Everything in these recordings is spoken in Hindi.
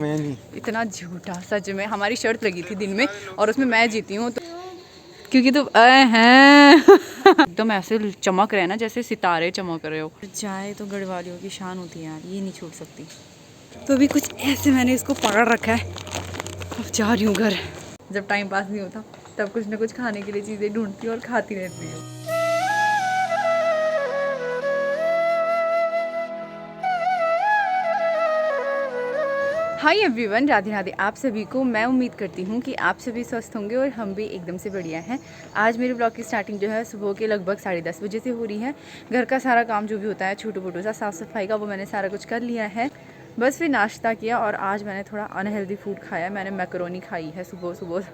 मैं नहीं। इतना झूठा, सच में हमारी शर्त लगी थी दिन में और उसमें मैं जीती हूँ तो क्योंकि तुम हैं एकदम ऐसे चमक रहे हैं ना जैसे सितारे चमक रहे हो। चाय तो गढ़वालियों की शान होती है यार, ये नहीं छोड़ सकती। तो अभी कुछ ऐसे मैंने इसको पकड़ रखा है, अब जा रही हूँ घर। जब टाइम पास नहीं होता तब कुछ ना कुछ खाने के लिए चीज़ें ढूंढती हूँ और खाती रहती हूँ। हाय एवरीवन, राधे राधे आप सभी को। मैं उम्मीद करती हूँ कि आप सभी स्वस्थ होंगे और हम भी एकदम से बढ़िया हैं। आज मेरे ब्लॉग की स्टार्टिंग जो है सुबह के लगभग 10:30 बजे से हो रही है। घर का सारा काम जो भी होता है छोटू मोटू सा साफ़ सफाई का, वो मैंने सारा कुछ कर लिया है। बस फिर नाश्ता किया और आज मैंने थोड़ा अनहेल्दी फूड खाया। मैंने मैकरोनी खाई है सुबह सुबह।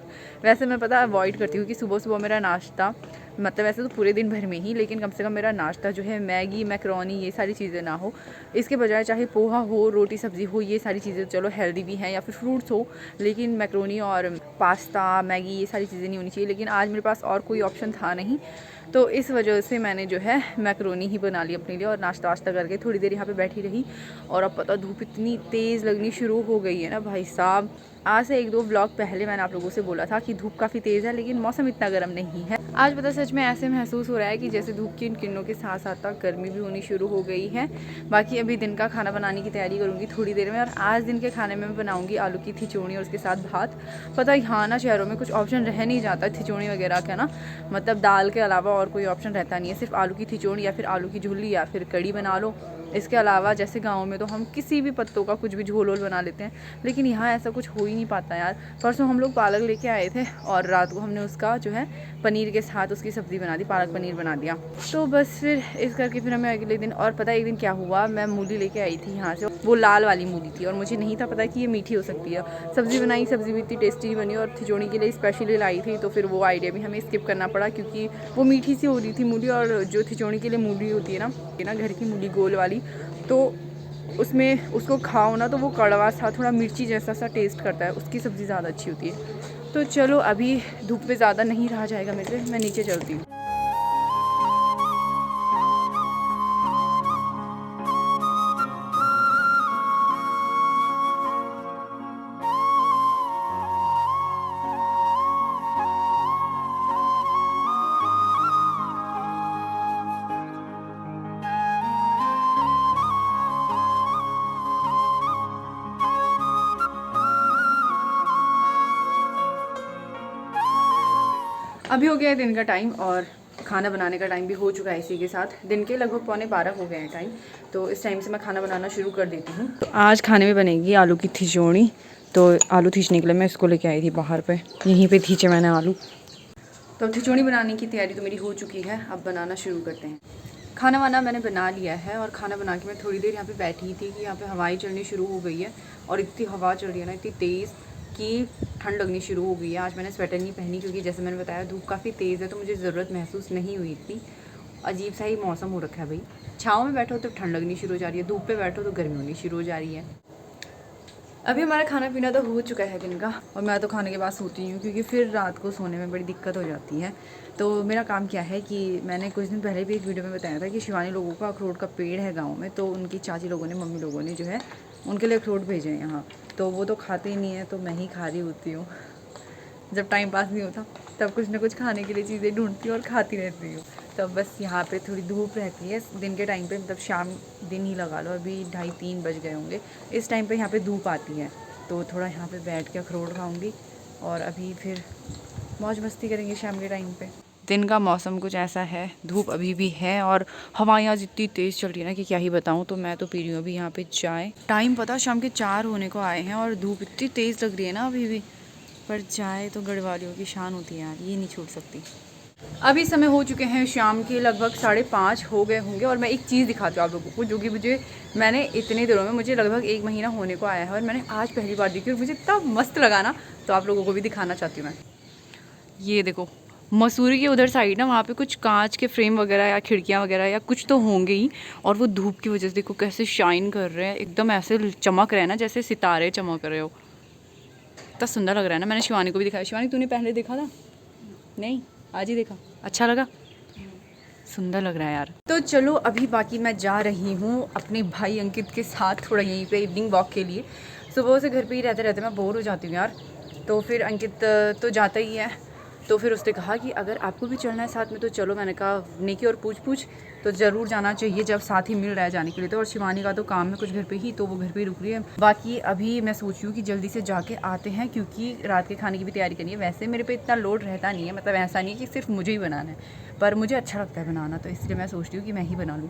वैसे मैं पता अवॉइड करती हूँ कि सुबह सुबह मेरा नाश्ता, मतलब वैसे तो पूरे दिन भर में ही, लेकिन कम से कम मेरा नाश्ता जो है मैगी मैकरोनी ये सारी चीज़ें ना हो। इसके बजाय चाहे पोहा हो, रोटी सब्ज़ी हो, ये सारी चीज़ें चलो हेल्दी भी हैं, या फिर फ्रूट्स हो, लेकिन मैकरोनी और पास्ता मैगी ये सारी चीज़ें नहीं होनी चाहिए। लेकिन आज मेरे पास और कोई ऑप्शन था नहीं, तो इस वजह से मैंने जो है मैकरोनी ही बना ली अपने लिए और नाश्ता वाश्ता करके थोड़ी देर यहाँ पे बैठी रही। और अब पता धूप इतनी तेज़ लगनी शुरू हो गई है ना भाई साहब। आज से 1-2 ब्लॉग पहले मैंने आप लोगों से बोला था कि धूप काफ़ी तेज़ है लेकिन मौसम इतना गर्म नहीं है। आज पता सच में ऐसे महसूस हो रहा है कि जैसे धूप की इन किरणों के साथ साथ गर्मी भी होनी शुरू हो गई है। बाकी अभी दिन का खाना बनाने की तैयारी करूँगी थोड़ी देर में। और आज दिन के खाने में मैं बनाऊँगी आलू की खिचौड़ी और उसके साथ भात। पता यहाँ ना शहरों में कुछ ऑप्शन रह नहीं जाता खिचौड़ी वगैरह का ना, मतलब दाल के अलावा और कोई ऑप्शन रहता नहीं है। सिर्फ आलू की खिचौड़ी या फिर आलू की झुल्ली या फिर कड़ी बना लो। इसके अलावा जैसे गाँव में तो हम किसी भी पत्तों का कुछ भी झोल वोल बना लेते हैं, लेकिन यहाँ ऐसा कुछ हो ही नहीं पाता यार। परसों हम लोग पालक लेके आए थे और रात को हमने उसका जो है पनीर के साथ उसकी सब्ज़ी बना दी, पालक पनीर बना दिया। तो बस फिर इस करके फिर हमें अगले दिन, और पता है एक दिन क्या हुआ, मैं मूली लेके आई थी यहाँ से, वो लाल वाली मूली थी और मुझे नहीं था पता कि ये मीठी हो सकती है। सब्ज़ी बनाई, सब्ज़ी भी इतनी टेस्टी बनी और खिचौड़ी के लिए स्पेशली लाई थी, तो फिर वो आइडिया भी हमें स्किप करना पड़ा क्योंकि वो मीठी सी हो रही थी मूली। और जो खिचौड़ी के लिए मूली होती है ना घर की मूली गोल वाली, तो उसमें उसको खाओ ना तो वो कड़वा सा थोड़ा मिर्ची जैसा सा टेस्ट करता है, उसकी सब्ज़ी ज़्यादा अच्छी होती है। तो चलो अभी धूप में ज़्यादा नहीं रहा जाएगा मेरे से, मैं नीचे चलती हूँ। अभी हो गया है दिन का टाइम और खाना बनाने का टाइम भी हो चुका है। इसी के साथ दिन के लगभग 11:15 हो गए हैं टाइम, तो इस टाइम से मैं खाना बनाना शुरू कर देती हूँ। तो आज खाने में बनेगी आलू की खिचौड़ी। तो आलू खींचने के लिए मैं इसको लेके आई थी बाहर पे, यहीं पे खींचे मैंने आलू। तो खिचौड़ी बनाने की तैयारी तो मेरी हो चुकी है, अब बनाना शुरू करते हैं। खाना वाना मैंने बना लिया है और खाना बना के मैं थोड़ी देर यहाँ पे बैठी थी कि यहाँ पे हवाएं चलनी शुरू हो गई है। और इतनी हवा चल रही है ना, इतनी तेज़ कि ठंड लगनी शुरू हो गई है। आज मैंने स्वेटर नहीं पहनी क्योंकि जैसे मैंने बताया धूप काफ़ी तेज़ है, तो मुझे ज़रूरत महसूस नहीं हुई इतनी। अजीब सा ही मौसम हो रखा है भाई, छाँव में बैठो तो ठंड लगनी शुरू हो जा रही है, धूप पे बैठो तो गर्मी होनी शुरू हो जा रही है। अभी हमारा खाना पीना तो हो चुका है दिन का, और मैं तो खाने के बाद सोती हूँ क्योंकि फिर रात को सोने में बड़ी दिक्कत हो जाती है। तो मेरा काम क्या है कि मैंने कुछ दिन पहले भी एक वीडियो में बताया था कि शिवानी लोगों का अखरोट का पेड़ है गाँव में, तो उनकी चाची लोगों ने, मम्मी लोगों ने जो है उनके लिए अखरोट भेजे हैं यहाँ। तो वो तो खाते ही नहीं है, तो मैं ही खा रही होती हूँ। जब टाइम पास नहीं होता तब कुछ ना कुछ खाने के लिए चीज़ें ढूंढती हूँ और खाती रहती हूँ। तो बस यहाँ पे थोड़ी धूप रहती है दिन के टाइम पे, मतलब शाम दिन ही लगा लो, अभी 2:30-3 बज गए होंगे। इस टाइम पे यहाँ पे धूप आती है, तो थोड़ा यहाँ पे बैठ के अखरोट खाऊंगी और अभी फिर मौज मस्ती करेंगे शाम के टाइम पे। दिन का मौसम कुछ ऐसा है, धूप अभी भी है और हवाएं आज इतनी तेज़ चल रही है ना कि क्या ही बताऊँ। तो मैं तो पी रही हूँ अभी यहाँ पे चाय। टाइम पता शाम के 4 होने को आए हैं और धूप इतनी तेज़ लग रही है ना अभी भी, पर चाय तो गढ़वालियों की शान होती है यार, ये नहीं छोड़ सकती। अभी समय हो चुके हैं शाम के लगभग 5:30 हो गए होंगे और मैं एक चीज़ दिखाती हूँ आप लोगों को, जो कि मैंने इतने दिनों में, मुझे लगभग 1 महीना होने को आया है और मैंने आज पहली बार देखी और मुझे इतना मस्त लगा ना, तो आप लोगों को भी दिखाना चाहती हूँ मैं। ये देखो, मसूरी के उधर साइड ना, वहाँ पे कुछ कांच के फ्रेम वगैरह या खिड़कियाँ वगैरह या कुछ तो होंगे ही, और वो धूप की वजह से देखो कैसे शाइन कर रहे हैं, एकदम ऐसे चमक रहे हैं ना जैसे सितारे चमक रहे हो। इतना सुंदर लग रहा है ना। मैंने शिवानी को भी दिखाया। शिवानी तूने पहले देखा था? नहीं, आज ही देखा। अच्छा लगा? सुंदर लग रहा है यार। तो चलो अभी बाकी मैं जा रही हूँ अपने भाई अंकित के साथ थोड़ा यहीं पे इवनिंग वॉक के लिए। सुबह से घर पे ही रहते रहते मैं बोर हो जाती हूँ यार। तो फिर अंकित तो जाता ही है, तो फिर उसने कहा कि अगर आपको भी चलना है साथ में तो चलो। मैंने कहा नेकी और पूछ तो ज़रूर जाना चाहिए जब साथ ही मिल रहा है जाने के लिए। तो और शिवानी का तो काम है कुछ घर पे ही, तो वो घर पे ही रुक रही है। बाकी अभी मैं सोच रही हूँ कि जल्दी से जाके आते हैं, क्योंकि रात के खाने की भी तैयारी करनी है। वैसे मेरे पे इतना लोड रहता नहीं है, मतलब ऐसा नहीं है कि सिर्फ मुझे ही बनाना है, पर मुझे अच्छा लगता है बनाना, तो इसलिए मैं सोच रही हूँ कि मैं ही बना लूँ।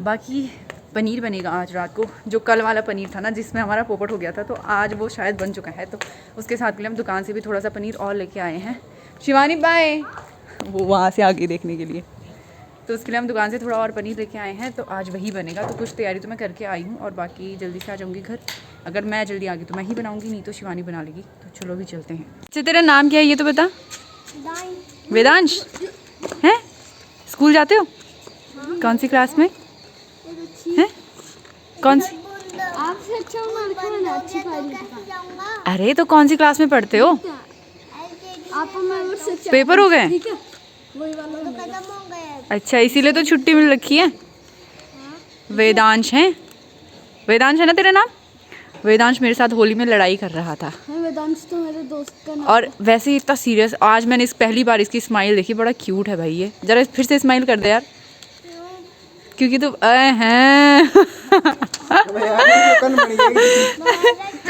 बाकी पनीर बनेगा आज रात को, जो कल वाला पनीर था ना जिसमें हमारा पोपट हो गया था, तो आज वो शायद बन चुका है। तो उसके साथ के लिए हम दुकान से भी थोड़ा सा पनीर और लेके आए हैं। शिवानी बाय, वो वहाँ से आगे देखने के लिए, तो उसके लिए हम दुकान से थोड़ा और पनीर लेके आए हैं। तो आज वही बनेगा। तो कुछ तैयारी तो मैं करके आई हूँ, और बाकी जल्दी से आ जाऊँगी घर। अगर मैं जल्दी आ गई तो मैं ही बनाऊँगी, नहीं तो शिवानी बना लेगी। तो चलो भी चलते हैं। अच्छा तेरा नाम क्या है ये तो बता। वेदांश है? स्कूल जाते हो? कौन सी क्लास में है? कौन सी? आपसे अच्छा मैं अच्छी अरे तो कौन सी क्लास में पढ़ते हो? आप पेपर हो गए? वही वाला अच्छा इसीलिए तो छुट्टी मिल रखी है। वेदांश है? वेदांश है ना तेरा नाम? वेदांश मेरे साथ होली में लड़ाई कर रहा था। वेदांश तो मेरे दोस्त का नाम। और वैसे ही इतना सीरियस, आज मैंने पहली बार इसकी स्माइल देखी, बड़ा क्यूट है भाई ये। जरा फिर से स्माइल कर दे यार, क्योंकि तो हैं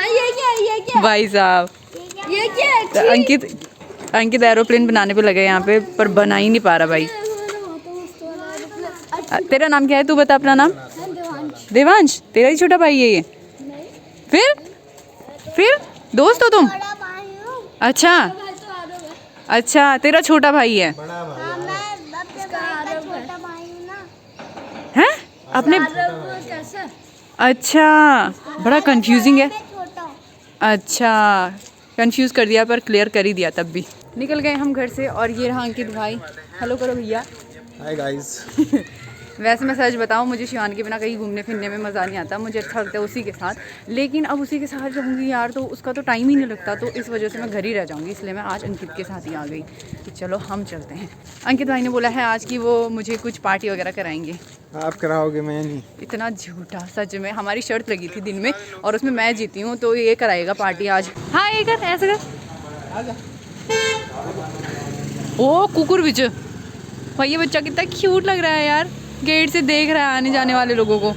ये क्या भाई साहब। ये क्या तो अंकित एरोप्लेन बनाने पे लगे यहाँ पे, पर बना ही नहीं पा रहा भाई। तेरा नाम क्या है तू बता अपना नाम। देवांश तेरा ही छोटा भाई है ये? फिर दोस्त हो तुम? अच्छा अच्छा तेरा छोटा भाई है? हैं अपने? अच्छा बड़ा कंफ्यूजिंग है। अच्छा कंफ्यूज कर दिया, पर क्लियर कर ही दिया। तब भी निकल गए हम घर से, और ये रहा अंकित भाई। हेलो करो भैया। Hi guys. वैसे मैं सच बताऊं, मुझे शिवानी के बिना कहीं घूमने फिरने में मज़ा नहीं आता। मुझे अच्छा लगता है उसी के साथ, लेकिन अब उसी के साथ रहूँगी यार तो उसका तो टाइम ही नहीं लगता। तो इस वजह से मैं घर ही रह जाऊँगी, इसलिए मैं आज अंकित के साथ ही आ गई कि चलो हम चलते हैं। अंकित भाई ने बोला है आज कि वो मुझे कुछ पार्टी वगैरह कराएंगे। आप कराओगे? मैं नहीं। इतना झूठा, सच में हमारी शर्त लगी थी दिन में, और उसमें मैं जीती हूँ, तो ये कराएगा पार्टी आज। हाँ ये कर, ऐसे कर। ओ कुकुर बिच भाई, ये बच्चा कितना क्यूट लग रहा है यार, गेट से देख रहा है आने जाने वाले लोगों को।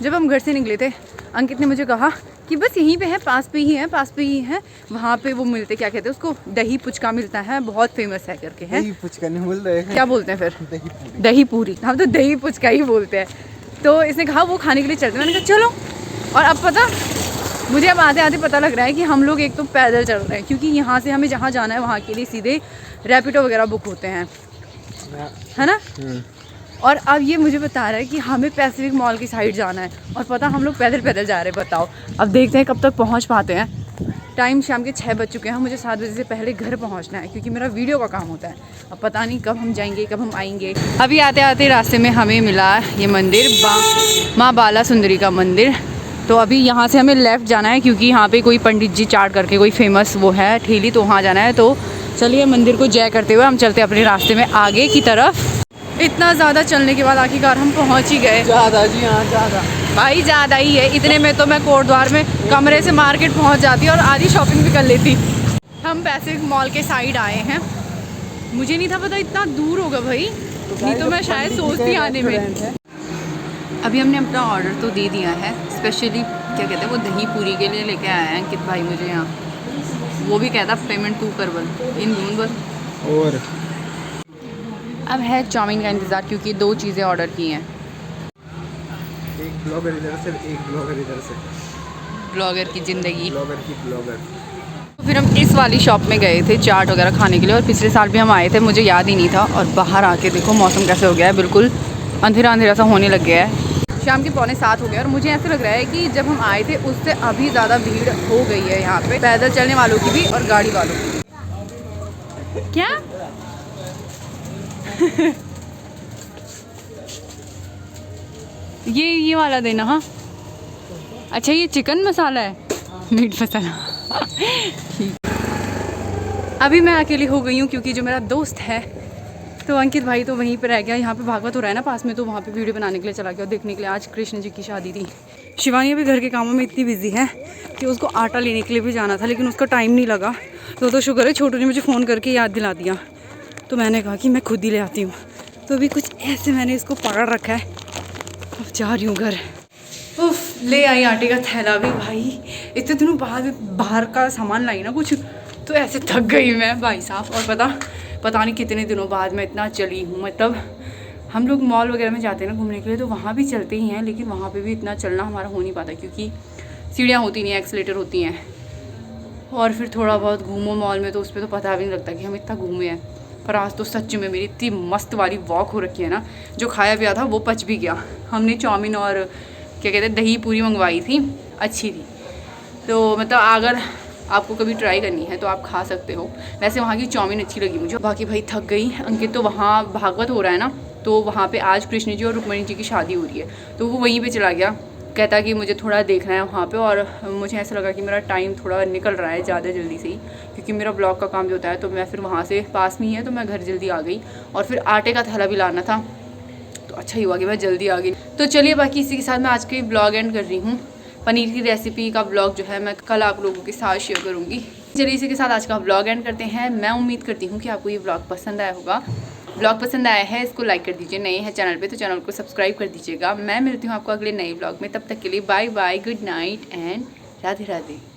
जब हम घर से निकले थे, अंकित ने मुझे कहा कि बस यहीं पे है, पास पे ही है। वहाँ पे वो मिलते, क्या कहते हैं उसको, दही पुचका मिलता है, बहुत फेमस है करके है। दही पुचका नहीं बोल रहे हैं, क्या बोलते हैं फिर? दही पूरी। हम तो दही पुचका ही बोलते हैं। तो इसने कहा वो खाने के लिए चलते हैं। मैंने कहा चलो। और अब पता मुझे, अब आते आते पता लग रहा है कि हम लोग एक तो पैदल चल रहे हैं, क्योंकि यहाँ से हमें जहाँ जाना है वहाँ के लिए सीधे रैपिडो वगैरह बुक होते हैं, है ना। और अब ये मुझे बता रहा है कि हमें पैसिफिक मॉल की साइड जाना है, और पता हम लोग पैदल पैदल जा रहे हैं। बताओ, अब देखते हैं कब तक पहुंच पाते हैं। टाइम शाम के 6 बज चुके हैं, मुझे 7 बजे से पहले घर पहुंचना है, क्योंकि मेरा वीडियो का काम होता है। अब पता नहीं कब हम जाएंगे, कब हम आएंगे। अभी आते आते रास्ते में हमें मिला ये मंदिर, माँ बाला सुंदरी का मंदिर। तो अभी यहाँ से हमें लेफ़्ट जाना है, क्योंकि यहाँ पे कोई पंडित जी चाट करके कोई फेमस वो है ठेली, तो वहाँ जाना है। तो चलिए मंदिर को जय करते हुए हम चलते अपने रास्ते में आगे की तरफ। इतना ज़्यादा चलने के बाद आखिरकार हम पहुँच ही गए। ज़्यादा जी, हाँ ज़्यादा भाई, ज़्यादा ही है। इतने में तो मैं कोटद्वार में कमरे से मार्केट पहुँच जाती और आधी शॉपिंग भी कर लेती। हम पैसिफिक मॉल के साइड आए हैं। मुझे नहीं था पता इतना दूर होगा भाई, नहीं तो मैं शायद सोचती आने में। अभी हमने अपना ऑर्डर तो दे दिया है। स्पेशली क्या कहते हैं वो दही पूरी के लिए लेके आया है अंकित भाई मुझे यहाँ। वो भी कहता पेमेंट तू कर बल इन दून बल। और अब है चाउमीन का इंतज़ार, क्योंकि 2 चीज़ें ऑर्डर की हैं। एक ब्लॉगर इधर से, एक ब्लॉगर इधर से। ब्लॉगर की ज़िंदगी, ब्लॉगर की ब्लॉगर। तो फिर हम इस वाली शॉप में गए थे चाट वगैरह खाने के लिए, और पिछले साल भी हम आए थे, मुझे याद ही नहीं था। और बाहर आके देखो मौसम कैसे हो गया है, बिल्कुल अंधेरा अंधेरा सा होने लग गया है। शाम के 7:45 हो गए, और मुझे ऐसा लग रहा है कि जब हम आए थे उससे अभी ज़्यादा भीड़ हो गई है यहाँ पे, पैदल चलने वालों की भी और गाड़ी वालों की। क्या ये वाला देना। हाँ अच्छा, ये चिकन मसाला है, मीट मसाला। ठीक। अभी मैं अकेली हो गई हूँ, क्योंकि जो मेरा दोस्त है तो अंकित भाई तो वहीं पर रह गया। यहाँ पे भागवत हो रहा है ना पास में, तो वहाँ पे वीडियो बनाने के लिए चला गया, देखने के लिए। आज कृष्ण जी की शादी थी, शिवानी अभी घर के कामों में इतनी बिजी है कि उसको आटा लेने के लिए भी जाना था, लेकिन उसका टाइम नहीं लगा। तो शुक्र है छोटू ने मुझे फ़ोन करके याद दिला दिया, तो मैंने कहा कि मैं खुद ही ले आती हूँ। तो अभी कुछ ऐसे मैंने इसको पकड़ रखा है, अब जा रही हूँ घर। उफ, ले आई आटे का थैला भी भाई। इतने दिनों बाद बाहर का सामान लाई ना कुछ, तो ऐसे थक गई मैं भाई साहब। और पता नहीं कितने दिनों बाद मैं इतना चली हूँ। मतलब हम लोग मॉल वगैरह में जाते हैं ना घूमने के लिए, तो वहाँ भी चलते ही हैं, लेकिन वहाँ पे भी इतना चलना हमारा हो नहीं पाता क्योंकि सीढ़ियाँ होती नहीं, एक्सीलेटर होती हैं। और फिर थोड़ा बहुत घूमो मॉल में तो उस पर तो पता भी नहीं लगता कि हम इतना घूमे हैं। पर आज तो सच में मेरी इतनी मस्त वाली वॉक हो रखी है ना, जो खाया पिया था वो पच भी गया। हमने चाउमीन और क्या कहते हैं दही पूरी मंगवाई थी, अच्छी थी। तो मतलब अगर आपको कभी ट्राई करनी है तो आप खा सकते हो। वैसे वहाँ की चाउमीन अच्छी लगी मुझे। बाकी भाई थक गई। अंकित तो वहाँ भागवत हो रहा है ना, तो वहाँ पे आज कृष्ण जी और रुक्मणी जी की शादी हो रही है, तो वो वहीं पे चला गया। कहता कि मुझे थोड़ा देखना है वहाँ पे। और मुझे ऐसा लगा कि मेरा टाइम थोड़ा निकल रहा है ज़्यादा जल्दी से ही, क्योंकि मेरा ब्लॉग का काम जो होता है, तो मैं फिर वहाँ से पास में ही है, तो मैं घर जल्दी आ गई। और फिर आटे का थैला भी लाना था, तो अच्छा ही हुआ कि मैं जल्दी आ गई। तो चलिए बाकी इसी के साथ मैं आज के ब्लॉग एंड कर रही हूँ। पनीर की रेसिपी का ब्लॉग जो है मैं कल आप लोगों के साथ शेयर करूँगी। चलिए इसी के साथ आज का ब्लॉग एंड करते हैं। मैं उम्मीद करती हूँ कि आपको ये ब्लॉग पसंद आया होगा। ब्लॉग पसंद आया है इसको लाइक कर दीजिए, नए हैं चैनल पे तो चैनल को सब्सक्राइब कर दीजिएगा। मैं मिलती हूँ आपको अगले नए ब्लॉग में, तब तक के लिए bye bye, good night and Radhe Radhe.